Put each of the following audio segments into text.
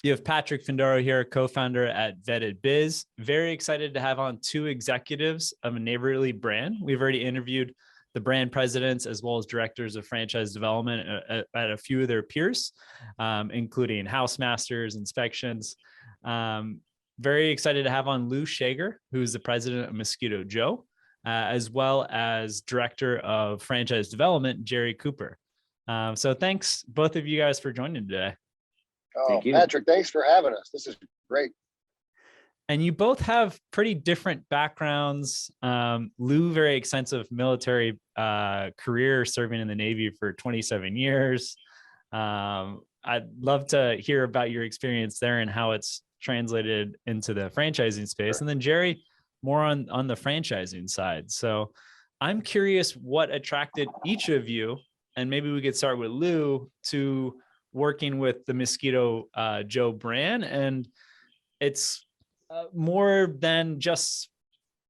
You have Patrick Findaro here, co-founder at Vetted Biz. Very excited to have on two executives of a neighborly brand. We've already interviewed the brand presidents as well as directors of franchise development at a few of their peers, including house masters, inspections. Very excited to have on Lou Schager, who's the president of Mosquito Joe, as well as director of franchise development, Jerry Cooper. So thanks both of you guys for joining today. Oh, Patrick, thanks for having us. This is great. And you both have pretty different backgrounds. Lou, very extensive military career, serving in the Navy for 27 years. I'd love to hear about your experience there and how it's translated into the franchising space. Sure. And then Jerry, more on the franchising side. So I'm curious what attracted each of you, and maybe we could start with Lou, to working with the Mosquito Joe brand. And it's more than just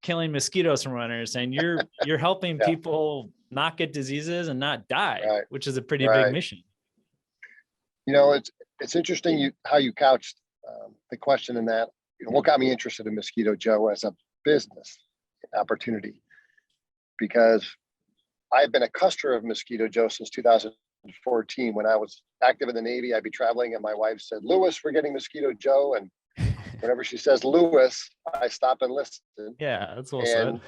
killing mosquitoes, from what I understand. You're helping people not get diseases and not die, which is a pretty big mission. You know, it's interesting how you couched the question in that. You know, what got me interested in Mosquito Joe as a business opportunity, because I've been a customer of Mosquito Joe since 2014. When I was active in the Navy, I'd be traveling and my wife said, "Lewis, we're getting Mosquito Joe." And whenever she says Lewis, I stop and listen. Yeah, that's well said.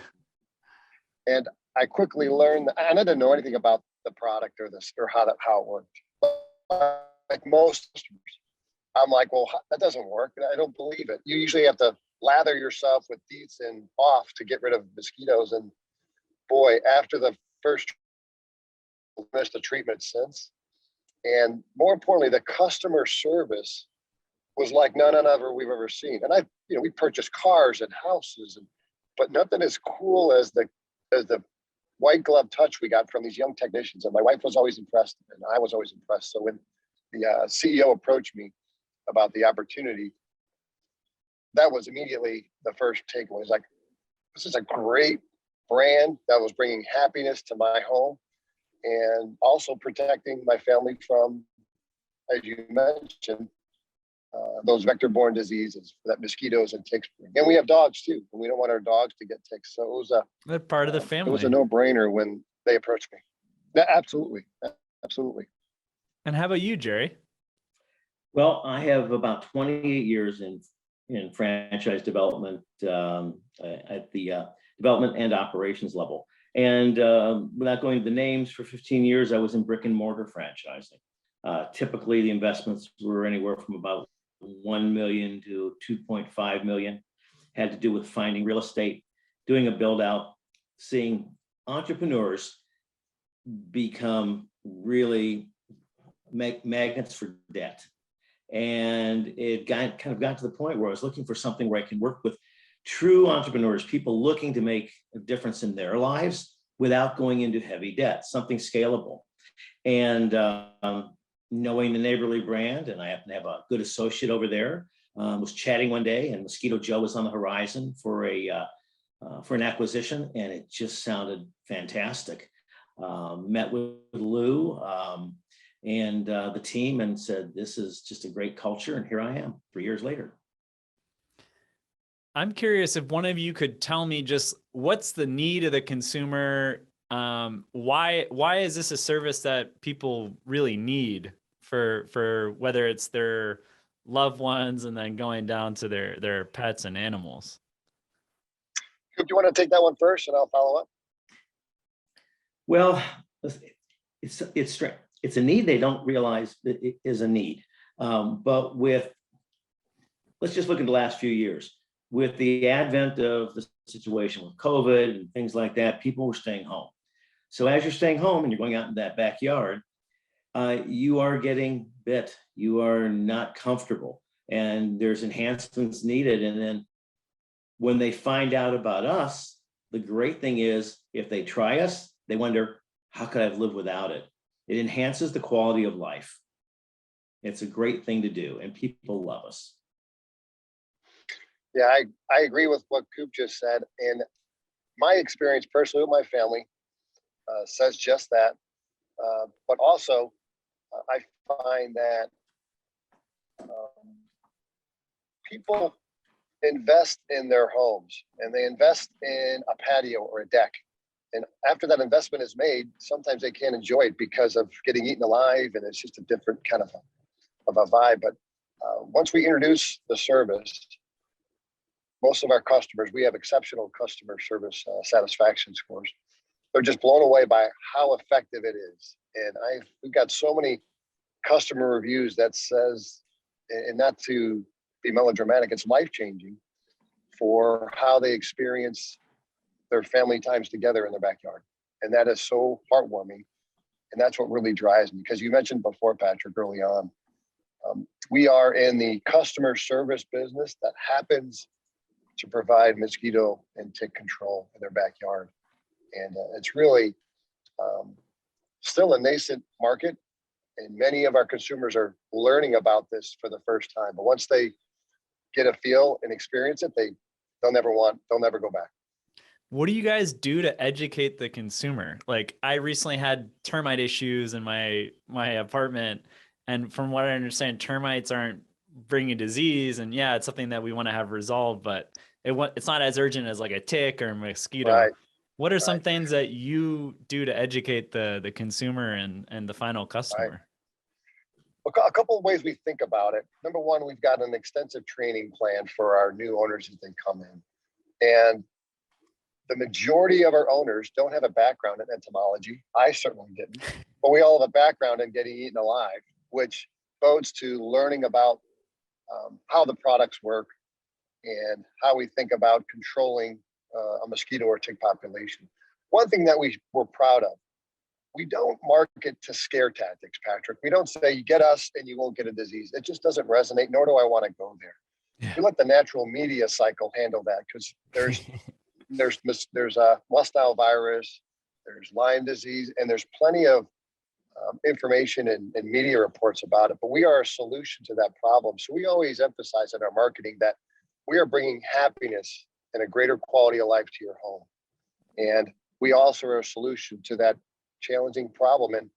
And I quickly learned, and I didn't know anything about the product or how it worked. Like most customers, I'm like, well, that doesn't work. I don't believe it. You usually have to lather yourself with Deets and off to get rid of mosquitoes. And boy, after the first, missed the treatment since. And more importantly, the customer service was like none other we've ever seen. And we purchased cars and houses, but nothing as cool as the white glove touch we got from these young technicians. And my wife was always impressed, and I was always impressed. So when the CEO approached me about the opportunity, that was immediately the first takeaway. It's like, this is a great brand that was bringing happiness to my home and also protecting my family from, as you mentioned, those vector-borne diseases that mosquitoes and ticks bring. And we have dogs too, and we don't want our dogs to get ticks. So it was they're part of the family. It was a no-brainer when they approached me. Yeah, absolutely, absolutely. And how about you, Jerry? Well, I have about 28 years in franchise development at the development and operations level. And without going to the names, for 15 years, I was in brick and mortar franchising. Typically, the investments were anywhere from about 1 million to 2.5 million. Had to do with finding real estate, doing a build out, seeing entrepreneurs become really magnets for debt. And it kind of got to the point where I was looking for something where I can work with true entrepreneurs, people looking to make a difference in their lives without going into heavy debt, something scalable. And knowing the neighborly brand, and I happen to have a good associate over there, was chatting one day, and Mosquito Joe was on the horizon for an acquisition, and it just sounded fantastic. Met with Lou and the team and said, this is just a great culture, and here I am 3 years later. I'm curious if one of you could tell me just what's the need of the consumer. Why is this a service that people really need for whether it's their loved ones and then going down to their pets and animals? Do you want to take that one first and I'll follow up? Well, it's a need they don't realize that it is a need. But let's just look at the last few years. With the advent of the situation with COVID and things like that, people were staying home. So as you're staying home and you're going out in that backyard, you are getting bit. You are not comfortable, and there's enhancements needed. And then when they find out about us, the great thing is if they try us, they wonder, how could I have lived without it? It enhances the quality of life. It's a great thing to do, and people love us. Yeah, I agree with what Coop just said. And my experience personally with my family says just that. But also, I find that people invest in their homes and they invest in a patio or a deck. And after that investment is made, sometimes they can't enjoy it because of getting eaten alive, and it's just a different kind of a vibe. But once we introduce the service, most of our customers, we have exceptional customer service satisfaction scores. They're just blown away by how effective it is. And we've got so many customer reviews that says, and not to be melodramatic, it's life-changing for how they experience their family times together in their backyard. And that is so heartwarming. And that's what really drives me. Because you mentioned before, Patrick, early on, we are in the customer service business that happens to provide mosquito and tick control in their backyard. And it's really still a nascent market. And many of our consumers are learning about this for the first time. But once they get a feel and experience it, they'll never go back. What do you guys do to educate the consumer? Like, I recently had termite issues in my apartment, and from what I understand, termites aren't bringing disease, and yeah, it's something that we want to have resolved, but it's not as urgent as like a tick or a mosquito. Right. What are some things that you do to educate the consumer and the final customer? Right. Well, a couple of ways we think about it. Number one, we've got an extensive training plan for our new owners as they come in. And the majority of our owners don't have a background in entomology. I certainly didn't. But we all have a background in getting eaten alive, which bodes to learning about how the products work and how we think about controlling a mosquito or tick population. One thing that we're proud of, we don't market to scare tactics, Patrick. We don't say, you get us and you won't get a disease. It just doesn't resonate, nor do I want to go there. Yeah. We let the natural media cycle handle that, because there's a West Nile virus, there's Lyme disease, and there's plenty of information and media reports about it. But we are a solution to that problem. So we always emphasize in our marketing that we are bringing happiness and a greater quality of life to your home. And we also are a solution to that challenging problem. And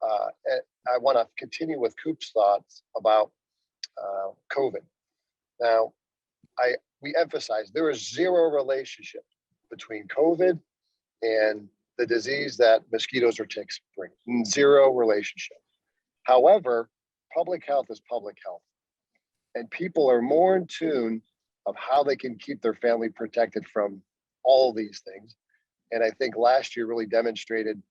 I want to continue with Coop's thoughts about COVID. Now, we emphasize there is zero relationship between COVID and the disease that mosquitoes or ticks bring. Zero relationship. However, public health is public health. And people are more in tune of how they can keep their family protected from all these things. And I think last year really demonstrated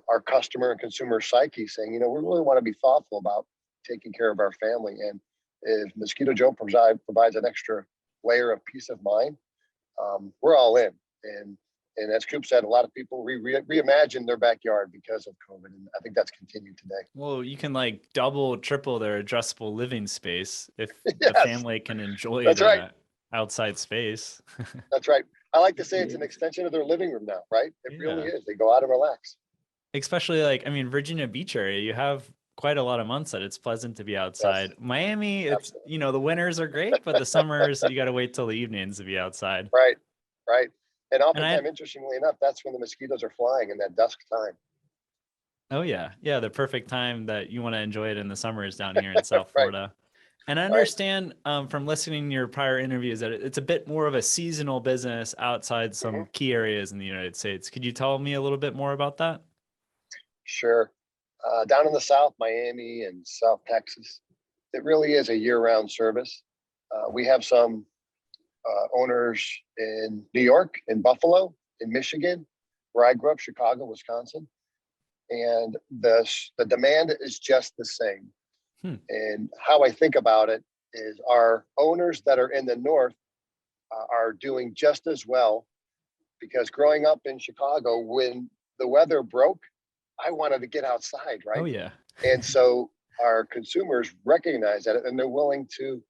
our customer and consumer psyche saying, we really want to be thoughtful about taking care of our family. And if Mosquito Joe provides an extra layer of peace of mind, we're all in. And as Coop said, a lot of people reimagine their backyard because of COVID. And I think that's continued today. Well, you can like double, triple their addressable living space if Yes. the family can enjoy outside space. That's right. I like to say it's an extension of their living room now, right? It really is. They go out and relax. Especially Virginia Beach area, you have quite a lot of months that it's pleasant to be outside. Yes. Miami, it's, the winters are great, but the summers, you got to wait till the evenings to be outside. Right. And oftentimes, interestingly enough, that's when the mosquitoes are flying in that dusk time. Oh, yeah. Yeah, the perfect time that you want to enjoy it in the summers down here in South Florida. And I understand from listening to your prior interviews that it's a bit more of a seasonal business outside some key areas in the United States. Could you tell me a little bit more about that? Sure. Down in the South, Miami and South Texas, it really is a year-round service. We have some owners in New York, in Buffalo, in Michigan, where I grew up, Chicago, Wisconsin. And the demand is just the same. And how I think about it is our owners that are in the North are doing just as well, because growing up in Chicago, when the weather broke, I wanted to get outside, right? Oh, yeah. And so our consumers recognize that, and they're willing to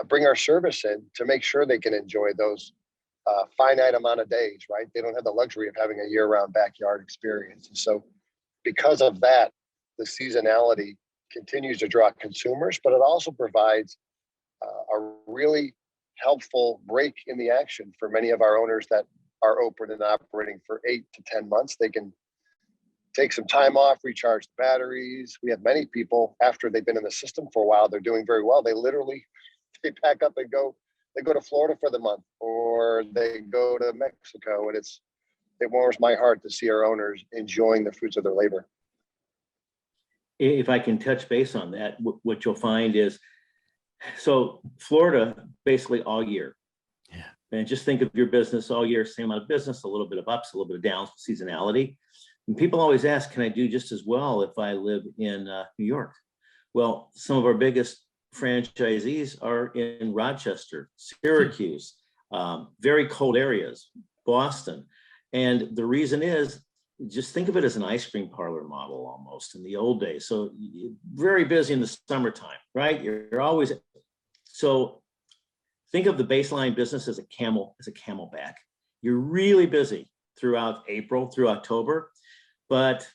bring our service in to make sure they can enjoy those finite amount of days, right? They don't have the luxury of having a year-round backyard experience. And so because of that, the seasonality continues to draw consumers, but it also provides a really helpful break in the action for many of our owners that are open and operating for 8 to 10 months. They can take some time off, recharge the batteries. We have many people, after they've been in the system for a while, they're doing very well. They literally they pack up and go. They go to Florida for the month, or they go to Mexico, and it warms my heart to see our owners enjoying the fruits of their labor. If I can touch base on that, what you'll find is, so Florida basically all year. Yeah. And just think of your business all year, same amount of business, a little bit of ups, a little bit of downs, seasonality. And people always ask, can I do just as well if I live in New York? Well, some of our biggest franchisees are in Rochester, Syracuse, very cold areas, Boston. And the reason is, just think of it as an ice cream parlor model almost in the old days. So very busy in the summertime, right? You're always, so think of the baseline business as a camelback. You're really busy throughout April, through October, but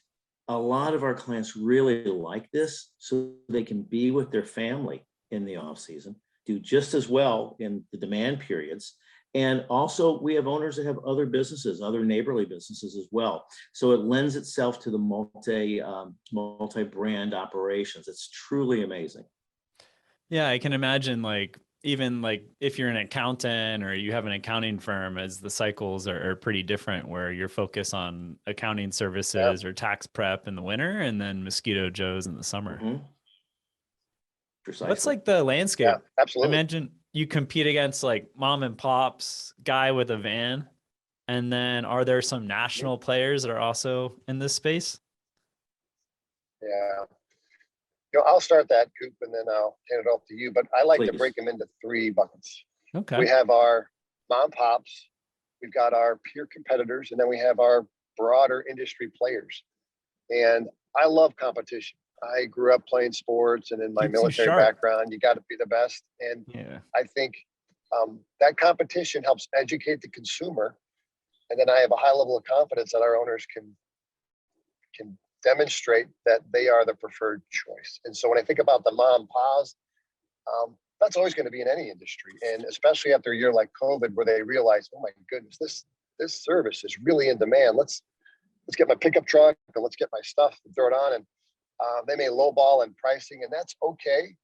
a lot of our clients really like this so they can be with their family in the off season, do just as well in the demand periods. And also we have owners that have other businesses, other neighborly businesses as well. So it lends itself to the multi-brand operations. It's truly amazing. Yeah, I can imagine like, even like if you're an accountant or you have an accounting firm, as the cycles are pretty different, where you're focused on accounting services or tax prep in the winter and then Mosquito Joe's in the summer. Mm-hmm. Precisely. What's like the landscape? Yeah, absolutely. Imagine you compete against like mom and pops guy with a van. And then are there some national players that are also in this space? Yeah. I'll start that, Coop, and then I'll hand it off to you. But I like to break them into 3 buckets. Okay. We have our mom pops, we've got our peer competitors, and then we have our broader industry players. And I love competition. I grew up playing sports, and in my military background, you got to be the best. And I think that competition helps educate the consumer. And then I have a high level of confidence that our owners can demonstrate that they are the preferred choice. And so when I think about the mom paws, that's always going to be in any industry. And especially after a year like COVID, where they realize, oh my goodness, this service is really in demand. Let's get my pickup truck and let's get my stuff and throw it on. And they may lowball in pricing, and that's okay.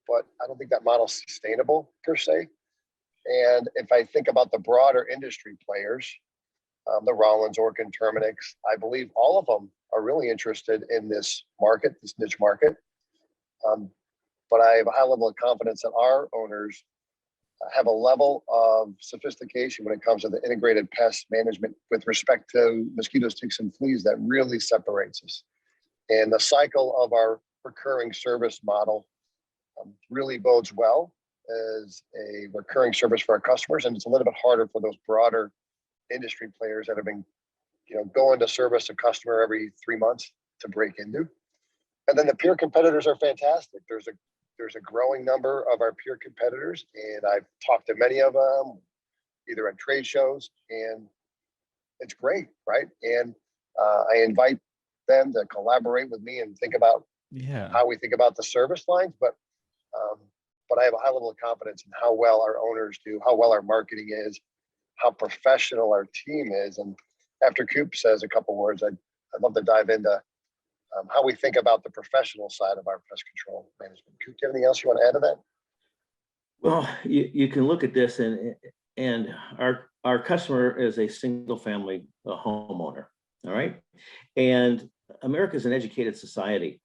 But I don't think that model's sustainable per se. And if I think about the broader industry players, the Rollins, Orkin, Terminix, I believe all of them are really interested in this market, this niche market. But I have a high level of confidence that our owners have a level of sophistication when it comes to the integrated pest management with respect to mosquitoes, ticks, and fleas that really separates us. And the cycle of our recurring service model really bodes well as a recurring service for our customers. And it's a little bit harder for those broader industry players that have been going to service a customer every 3 months to break into. And then the peer competitors are fantastic. There's a growing number of our peer competitors, and I've talked to many of them, either at trade shows, and it's great, right? And I invite them to collaborate with me and think about how we think about the service lines. But I have a high level of confidence in how well our owners do, how well our marketing is, how professional our team is. And after Coop says a couple words, I'd love to dive into how we think about the professional side of our pest control management. Coop, do you have anything else you want to add to that? Well, you can look at this, and our customer is a single family homeowner. All right. And America is an educated society.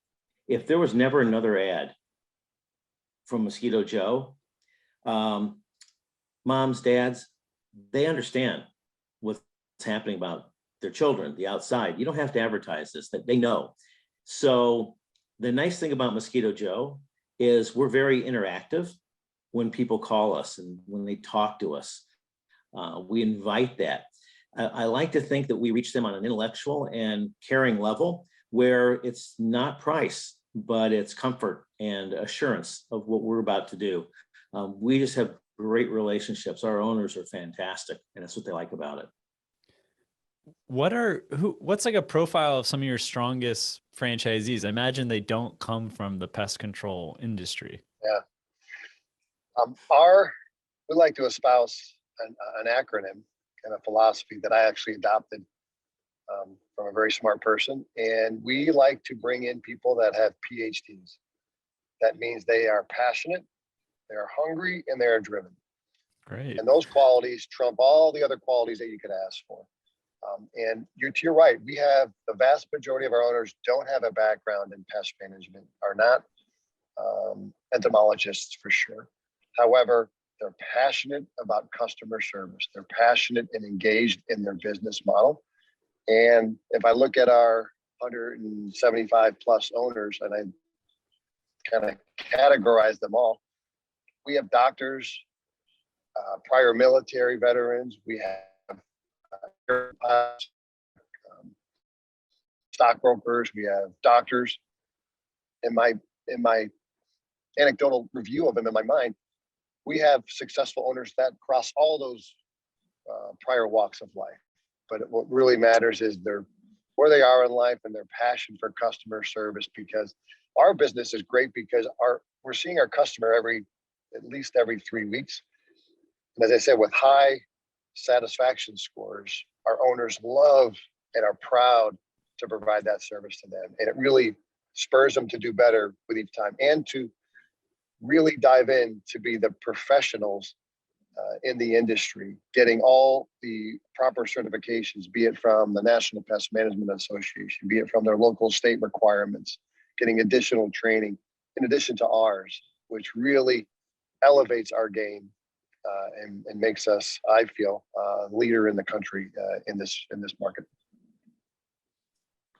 If there was never another ad from Mosquito Joe, moms, dads, they understand what's happening about their children, the outside. You don't have to advertise this, that they know. So the nice thing about Mosquito Joe is we're very interactive when people call us and when they talk to us. We invite that. I like to think that we reach them on an intellectual and caring level where it's not price, but it's comfort and assurance of what we're about to do. We just have great relationships. Our owners are fantastic, and that's what they like about it. What's like a profile of some of your strongest franchisees? I imagine they don't come from the pest control industry. Yeah. We like to espouse an acronym and a philosophy that I actually adopted from a very smart person. And we like to bring in people that have PhDs. That means they are passionate They are hungry and they are driven. Great. And those qualities trump all the other qualities that you could ask for. And you're right. We have the vast majority of our owners don't have a background in pest management, are not entomologists for sure. However, they're passionate about customer service. They're passionate and engaged in their business model. And if I look at our 175 plus owners, and I kind of categorize them all, we have doctors, prior military veterans, we have stockbrokers, we have doctors. In my anecdotal review of them in my mind, we have successful owners that cross all those prior walks of life. But what really matters is where they are in life and their passion for customer service, because our business is great because we're seeing our customer at least every 3 weeks. And as I said, with high satisfaction scores, our owners love and are proud to provide that service to them. And it really spurs them to do better with each time and to really dive in to be the professionals in the industry, getting all the proper certifications, be it from the National Pest Management Association, be it from their local state requirements, getting additional training in addition to ours, which really elevates our game and makes us, I feel, leader in the country in this market.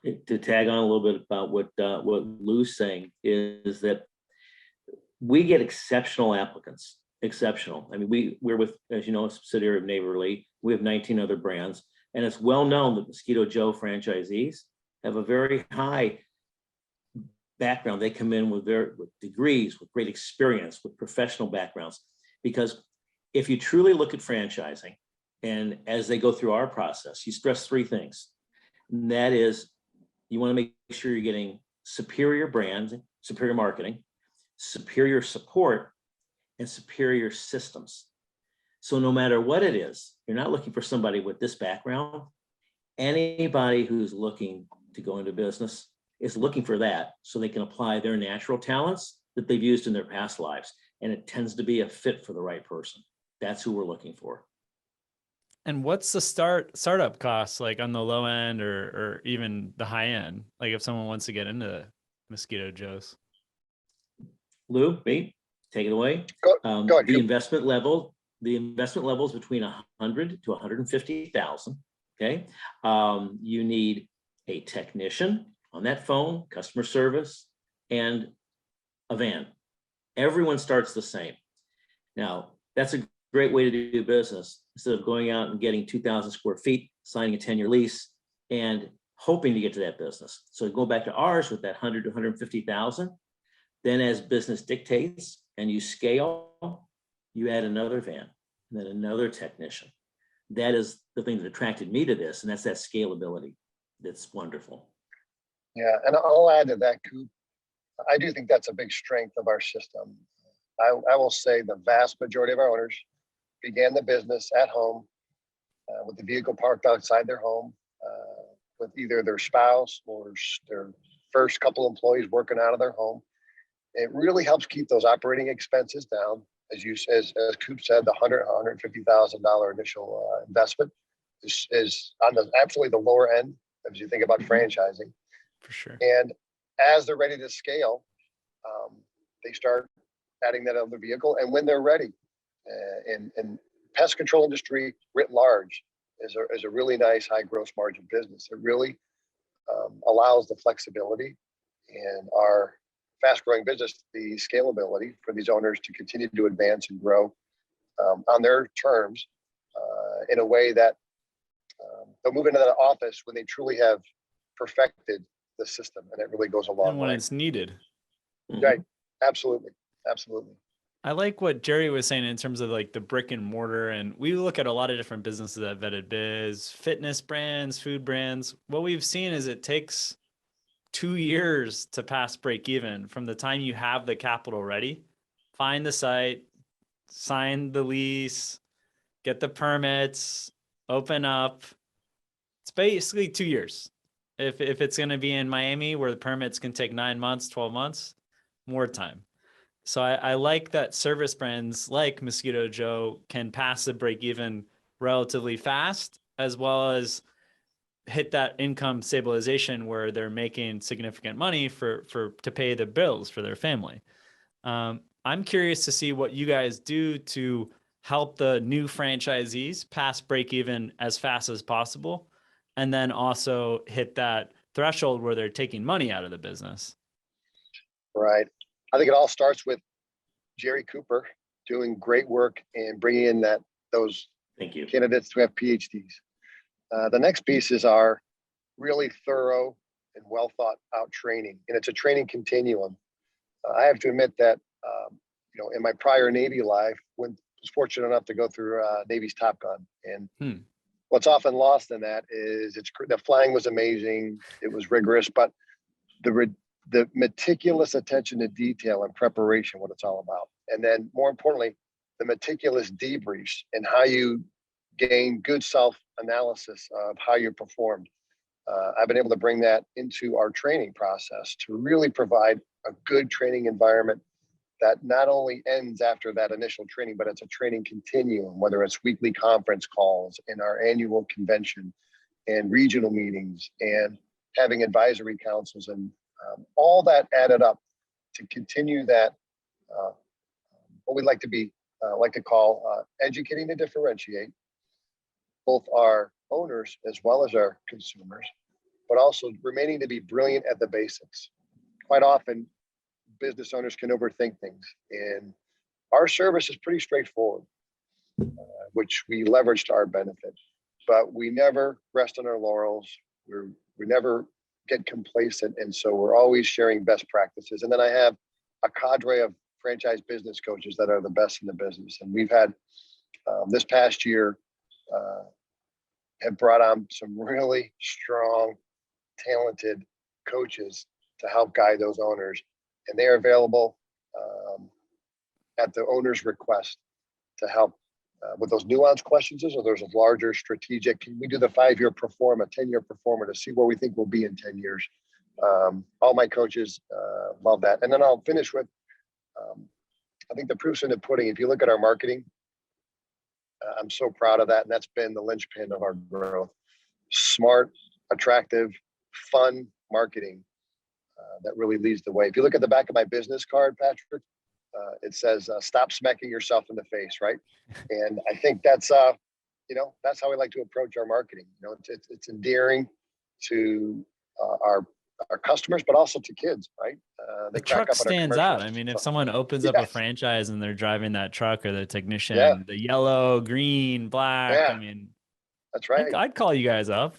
To tag on a little bit about what Lou's saying is that we get exceptional applicants. Exceptional. I mean, we're with, as you know, a subsidiary of Neighborly. We have 19 other brands, and it's well known that Mosquito Joe franchisees have a very high background. They come in with degrees, with great experience, with professional backgrounds. Because if you truly look at franchising, and as they go through our process, you stress three things. And that is, you want to make sure you're getting superior brands, superior marketing, superior support, and superior systems. So no matter what it is, you're not looking for somebody with this background. Anybody who's looking to go into business is looking for that so they can apply their natural talents that they've used in their past lives. And it tends to be a fit for the right person. That's who we're looking for. And what's the startup cost like on the low end or even the high end? Like if someone wants to get into Mosquito Joe's? Lou, me, take it away. Go ahead. The investment level is between 100 to 150,000. Okay. You need a technician on that phone, customer service, and a van. Everyone starts the same. Now, that's a great way to do business instead of going out and getting 2,000 square feet, signing a 10-year lease, and hoping to get to that business. So go back to ours with that 100 to 150,000. Then as business dictates and you scale, you add another van and then another technician. That is the thing that attracted me to this, and that's that scalability. That's wonderful. Yeah, and I'll add to that, Coop. I do think that's a big strength of our system. I will say the vast majority of our owners began the business at home with the vehicle parked outside their home with either their spouse or their first couple employees working out of their home. It really helps keep those operating expenses down. As Coop said, the $150,000 initial investment is on absolutely the lower end as you think about franchising. For sure. And as they're ready to scale, they start adding that other vehicle. And when they're ready, and pest control industry writ large is a really nice high gross margin business. It really allows the flexibility and our fast growing business, the scalability for these owners to continue to advance and grow on their terms in a way that they'll move into that office when they truly have perfected the system, and it really goes a long way. And when it's needed. Right. Absolutely. Absolutely. I like what Jerry was saying in terms of like the brick and mortar. And we look at a lot of different businesses at Vetted Biz, fitness brands, food brands. What we've seen is it takes 2 years to pass break even from the time you have the capital ready, find the site, sign the lease, get the permits, open up. It's basically 2 years. If it's going to be in Miami where the permits can take 9 months, 12 months, more time. So I like that service brands like Mosquito Joe can pass the break even relatively fast, as well as hit that income stabilization where they're making significant money to pay the bills for their family. I'm curious to see what you guys do to help the new franchisees pass break even as fast as possible, and then also hit that threshold where they're taking money out of the business. Right. I think it all starts with Jerry Cooper doing great work and bringing in those Thank you. candidates who have PhDs. The next piece is our really thorough and well thought out training, and it's a training continuum. I have to admit that in my prior Navy life, when I was fortunate enough to go through Navy's Top Gun, and what's often lost in that is the flying was amazing, it was rigorous, but the meticulous attention to detail and preparation, what it's all about, and then more importantly, the meticulous debriefs and how you gain good self-analysis of how you performed. I've been able to bring that into our training process to really provide a good training environment that not only ends after that initial training, but it's a training continuum, whether it's weekly conference calls and our annual convention and regional meetings and having advisory councils, and all that added up to continue that, what we like to call educating to differentiate both our owners as well as our consumers, but also remaining to be brilliant at the basics. Quite often, business owners can overthink things, and our service is pretty straightforward, which we leverage to our benefit. But we never rest on our laurels. We never get complacent, and so we're always sharing best practices. And then I have a cadre of franchise business coaches that are the best in the business, and we've had this past year have brought on some really strong, talented coaches to help guide those owners. And they are available at the owner's request to help with those nuanced questions or those larger strategic. Can we do the 5-year performa, 10-year performa to see where we think we'll be in 10 years? All my coaches love that. And then I'll finish with, I think the proof's in the pudding. If you look at our marketing, I'm so proud of that. And that's been the linchpin of our growth. Smart, attractive, fun marketing that really leads the way. If you look at the back of my business card, Patrick, it says, stop smacking yourself in the face, right? And I think that's how we like to approach our marketing. It's endearing to our customers, but also to kids, right? The truck stands out. I mean, if someone opens up a franchise and they're driving that truck or the technician, the yellow, green, black, I mean, that's right. I'd call you guys up.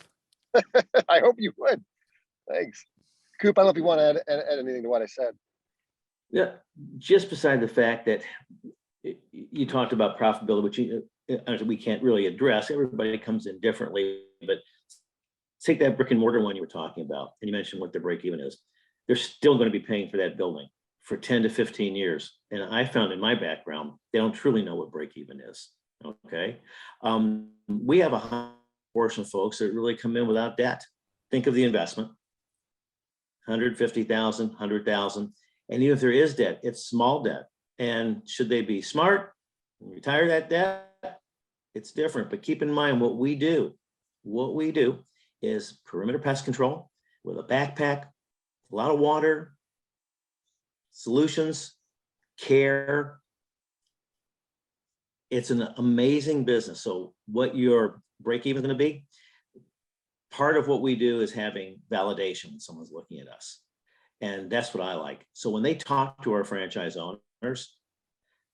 I hope you would. Thanks. Coop, I don't know if you want to add anything to what I said. Yeah, just beside the fact that you talked about profitability, which we can't really address. Everybody comes in differently, but take that brick and mortar one you were talking about, and you mentioned what the break even is. They're still going to be paying for that building for 10 to 15 years. And I found in my background, they don't truly know what break even is. Okay. We have a high portion of folks that really come in without debt. Think of the investment, 150,000, 100,000. And even if there is debt, it's small debt. And should they be smart and retire that debt, it's different. But keep in mind what we do is perimeter pest control with a backpack, a lot of water, solutions, care. It's an amazing business. So what your break even is going to be, part of what we do is having validation when someone's looking at us. And that's what I like. So when they talk to our franchise owners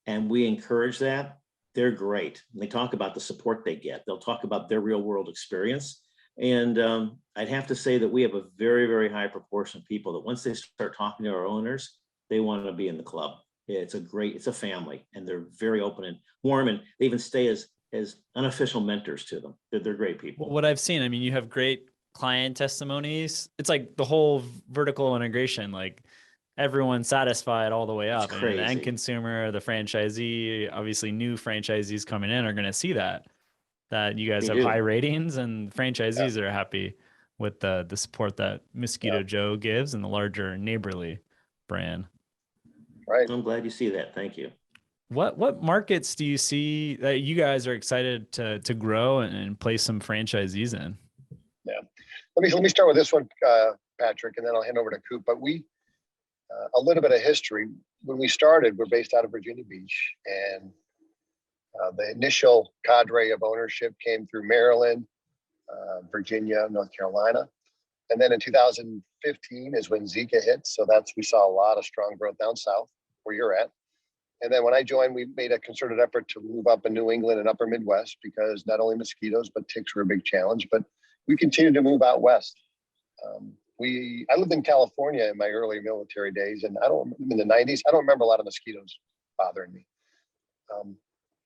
and we encourage that, they're great. And they talk about the support they get. They'll talk about their real world experience. And I'd have to say that we have a very, very high proportion of people that once they start talking to our owners, they want to be in the club. It's a family, and they're very open and warm, and they even stay as unofficial mentors to them. They're great people. What I've seen, I mean, you have great client testimonies. It's like the whole vertical integration, like everyone's satisfied all the way up. I mean, the end consumer, the franchisee, obviously new franchisees coming in are going to see that you guys have high ratings, and franchisees are happy with the support that Mosquito Joe gives and the larger neighborly brand. right? I'm glad you see that. Thank you. What markets do you see that you guys are excited to grow and place some franchisees in? Yeah. Let me start with this one, Patrick, and then I'll hand over to Coop. But a little bit of history. When we started, we're based out of Virginia Beach, and the initial cadre of ownership came through Maryland, Virginia, North Carolina. And then in 2015 is when Zika hit. So we saw a lot of strong growth down south where you're at. And then when I joined, we made a concerted effort to move up in New England and upper Midwest, because not only mosquitoes, but ticks were a big challenge. But we continued to move out west. I lived in California in my early military days, and in the 90s, I don't remember a lot of mosquitoes bothering me.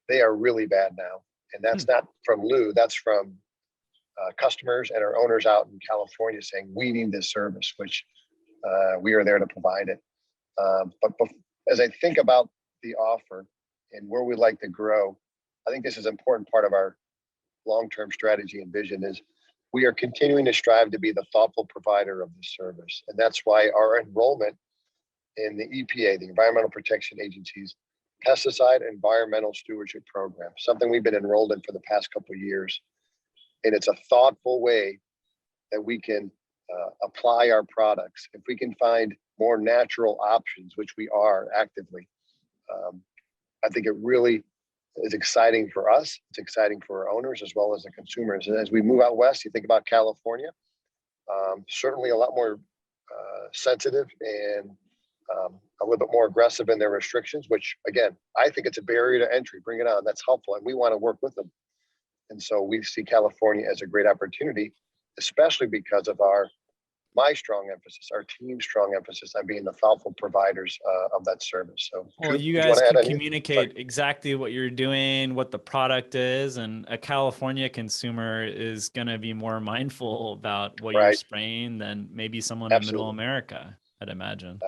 They are really bad now. And that's not from Lou, that's from customers and our owners out in California saying, we need this service, which we are there to provide it. But as I think about the offer and where we'd like to grow, I think this is an important part of our long-term strategy and vision is we are continuing to strive to be the thoughtful provider of this service. And that's why our enrollment in the EPA, the Environmental Protection Agency's Pesticide Environmental Stewardship Program, something we've been enrolled in for the past couple of years. And it's a thoughtful way that we can apply our products. If we can find more natural options, which we are actively, I think it really is exciting for us. It's exciting for our owners as well as the consumers. And as we move out west, you think about California, certainly a lot more sensitive and a little bit more aggressive in their restrictions, which again, I think it's a barrier to entry. Bring it on. That's helpful. And we want to work with them. And so we see California as a great opportunity, especially because of my strong emphasis, our team's strong emphasis on being the thoughtful providers of that service. So, well, you guys can communicate exactly what you're doing, what the product is, and a California consumer is going to be more mindful about what you're spraying than maybe someone in Middle America, I'd imagine.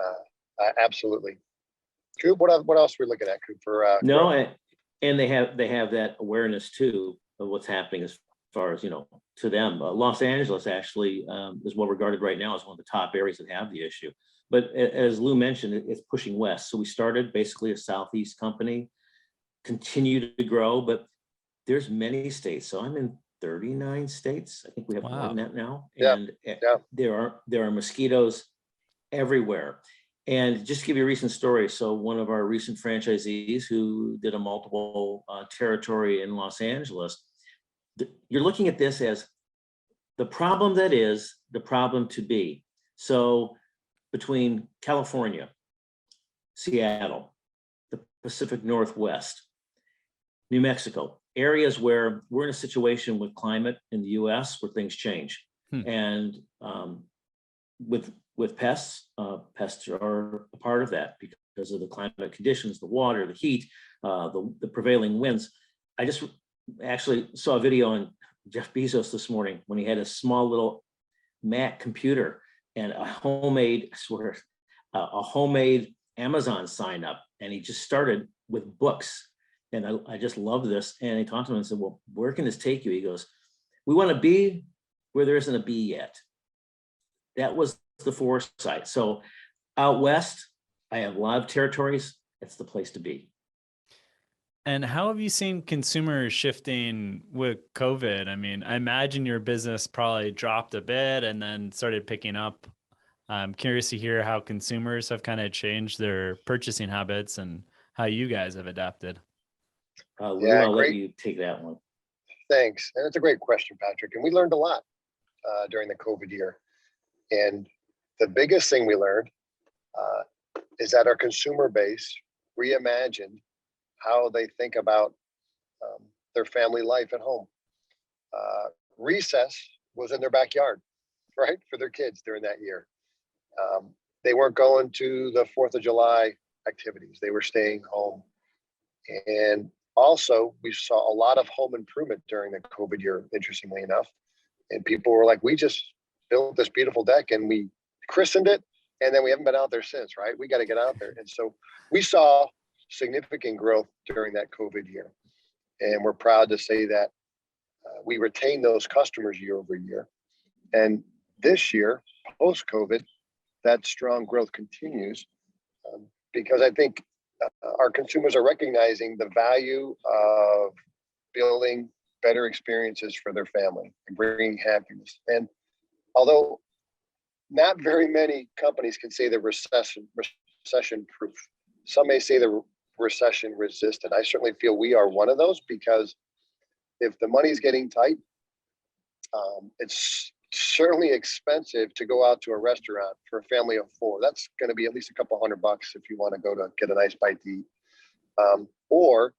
Absolutely. Coop, what else are we looking at, Coop? And they have that awareness too of what's happening as far as, to them. Los Angeles actually is well regarded right now as one of the top areas that have the issue. But as Lou mentioned, it's pushing west. So we started basically a Southeast company, continue to grow, but there's many states. So I'm in 39 states. I think we have more than that now. And there are mosquitoes everywhere. And just to give you a recent story, so one of our recent franchisees who did a multiple territory in Los Angeles, you're looking at this as the problem that is the problem to be. So between California, Seattle, the Pacific Northwest, New Mexico, areas where we're in a situation with climate in the US where things change. And with pests, pests are a part of that because of the climate conditions, the water, the heat, the prevailing winds. I just actually saw a video on Jeff Bezos this morning when he had a small little Mac computer and a homemade Amazon sign up. And he just started with books. And I just love this. And he talked to him and said, well, where can this take you? He goes, we want to be where there isn't a bee yet. That was the foresight. So out west, I have a lot of territories. It's the place to be. And how have you seen consumers shifting with COVID? I mean, I imagine your business probably dropped a bit and then started picking up. I'm curious to hear how consumers have kind of changed their purchasing habits and how you guys have adapted. I'll let you take that one. Thanks. And it's a great question, Patrick. And we learned a lot during the COVID year. And the biggest thing we learned is that our consumer base reimagined how they think about their family life at home. Recess was in their backyard, right, for their kids during that year. They weren't going to the 4th of July activities. They were staying home. And also, we saw a lot of home improvement during the COVID year, interestingly enough. And people were like, we just built this beautiful deck and we christened it, and then we haven't been out there since, right? We got to get out there. And so we saw significant growth during that COVID year. And we're proud to say that we retained those customers year over year. And this year, post-COVID, that strong growth continues. because I think our consumers are recognizing the value of building better experiences for their family and bringing happiness. And although not very many companies can say they're recession proof, some may say they're recession resistant. I certainly feel we are one of those, because if the money's getting tight, it's certainly expensive to go out to a restaurant for a family of four. That's going to be at least a couple $100 if you want to go to get a nice bite to eat. Or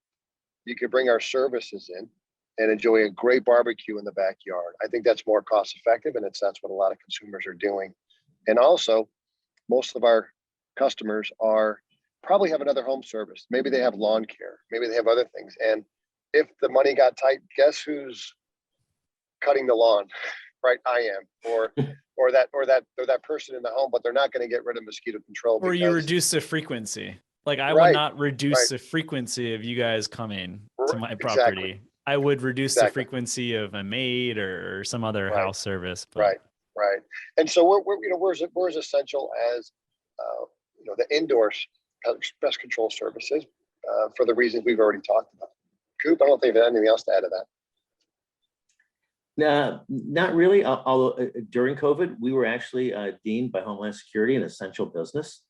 you could bring our services in and enjoy a great barbecue in the backyard. I think that's more cost effective, and that's what a lot of consumers are doing. And also, most of our customers probably have another home service. Maybe they have lawn care. Maybe they have other things. And if the money got tight, guess who's cutting the lawn? Right, I am, or that person in the home, but they're not going to get rid of mosquito control. Or you reduce the frequency. Like I Right, would not reduce right. the frequency of you guys coming to my property. Exactly. I would reduce the Exactly. frequency of a maid or some other Right. house service. But Right. And so we're as essential as the indoor pest control services for the reasons we've already talked about. Coop, I don't think there's anything else to add to that. No, not really. Although during COVID, we were actually deemed by Homeland Security an essential business.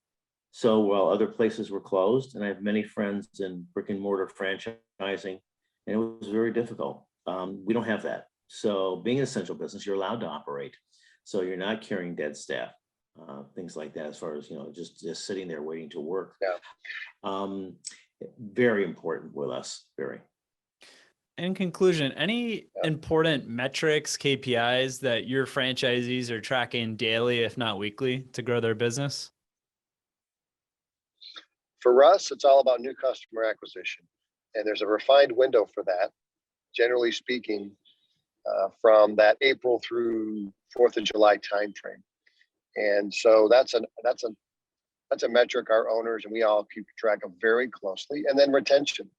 So while other places were closed, and I have many friends in brick and mortar franchising, and it was very difficult. We don't have that. So being an essential business, you're allowed to operate. So you're not carrying dead staff, things like that, as far as, just sitting there waiting to work. Yeah. Very important with us, very. In conclusion, any important metrics, KPIs that your franchisees are tracking daily, if not weekly, to grow their business? For us, it's all about new customer acquisition. And there's a refined window for that, generally speaking, from that April through 4th of July timeframe. And so that's a metric our owners and we all keep track of very closely. And then retention.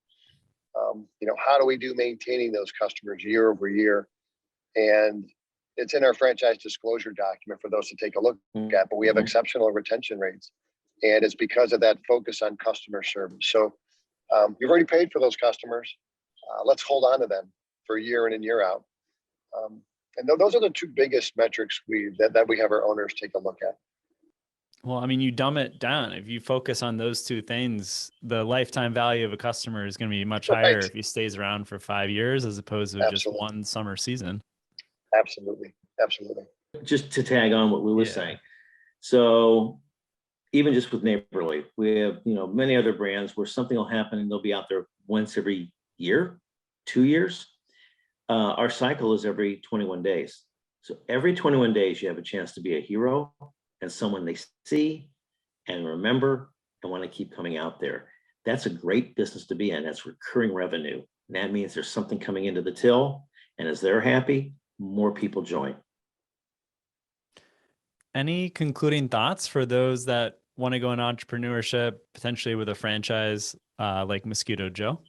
How do we do maintaining those customers year over year? And it's in our franchise disclosure document for those to take a look at, but we have exceptional retention rates. And it's because of that focus on customer service. So you've already paid for those customers. Let's hold on to them for year in and year out. And those are the two biggest metrics that we have our owners take a look at. Well, I mean, you dumb it down. If you focus on those two things, the lifetime value of a customer is going to be much higher if he stays around for 5 years as opposed to just one summer season. Absolutely. Just to tag on what Lou was saying. So even just with Neighborly, we have, many other brands where something will happen and they'll be out there once every year, 2 years. Our cycle is every 21 days. So every 21 days, you have a chance to be a hero and someone they see and remember and want to keep coming out there. That's a great business to be in. That's recurring revenue. And that means there's something coming into the till. And as they're happy, more people join. Any concluding thoughts for those that want to go in entrepreneurship, potentially with a franchise like Mosquito Joe?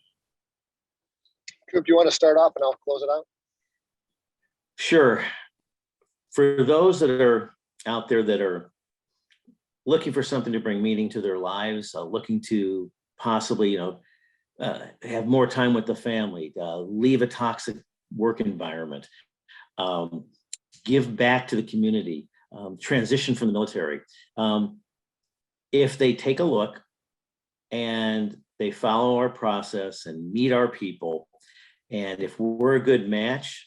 Coop, do you want to start off and I'll close it out? Sure. For those that are out there that are looking for something to bring meaning to their lives, looking to possibly, have more time with the family, leave a toxic work environment, give back to the community, transition from the military. If they take a look and they follow our process and meet our people, and if we're a good match,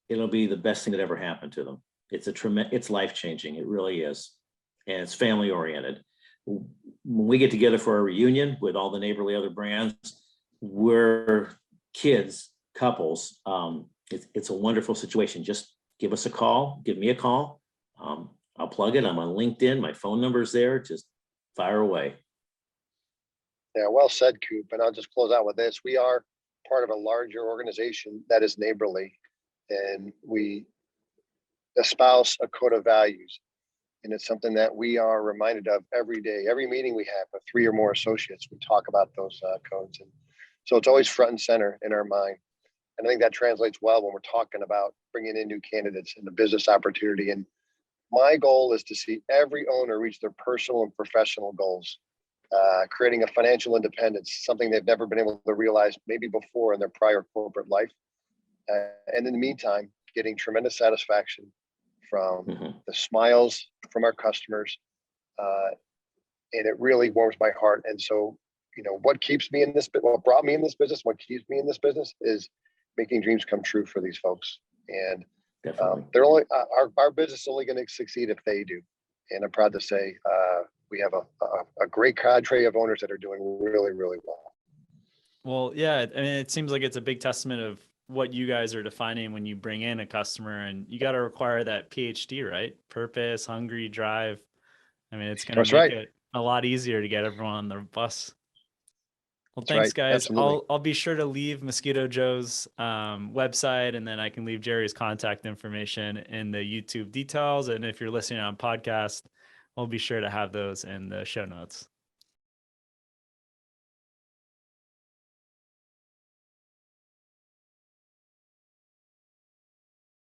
it'll be the best thing that ever happened to them. It's life-changing. It really is. And it's family oriented. When we get together for a reunion with all the Neighborly other brands, we're kids, couples. It's a wonderful situation. Just give us a call, give me a call. I'll plug it. I'm on LinkedIn. My phone number is there. Just fire away. Yeah, well said, Coop. And I'll just close out with this. We are part of a larger organization that is Neighborly, and we espouse a code of values. And it's something that we are reminded of every day. Every meeting we have with 3 or more associates, we talk about those codes. And so it's always front and center in our mind. And I think that translates well when we're talking about bringing in new candidates and the business opportunity. And my goal is to see every owner reach their personal and professional goals creating a financial independence, something they've never been able to realize maybe before in their prior corporate life. And in the meantime, getting tremendous satisfaction from the smiles from our customers. And it really warms my heart. And so, what keeps me in this, what brought me in this business, what keeps me in this business is making dreams come true for these folks. And they're only, our business is only going to succeed if they do. And I'm proud to say we have a great cadre of owners that are doing really, really well. Well, yeah, I mean, it seems like it's a big testament of what you guys are defining when you bring in a customer, and you got to require that PhD, right? Purpose, hungry, drive. I mean, it's going to make it a lot easier to get everyone on the bus. Well, thanks, guys. I'll be sure to leave Mosquito Joe's website, and then I can leave Jerry's contact information in the YouTube details. And if you're listening on podcast, we'll be sure to have those in the show notes.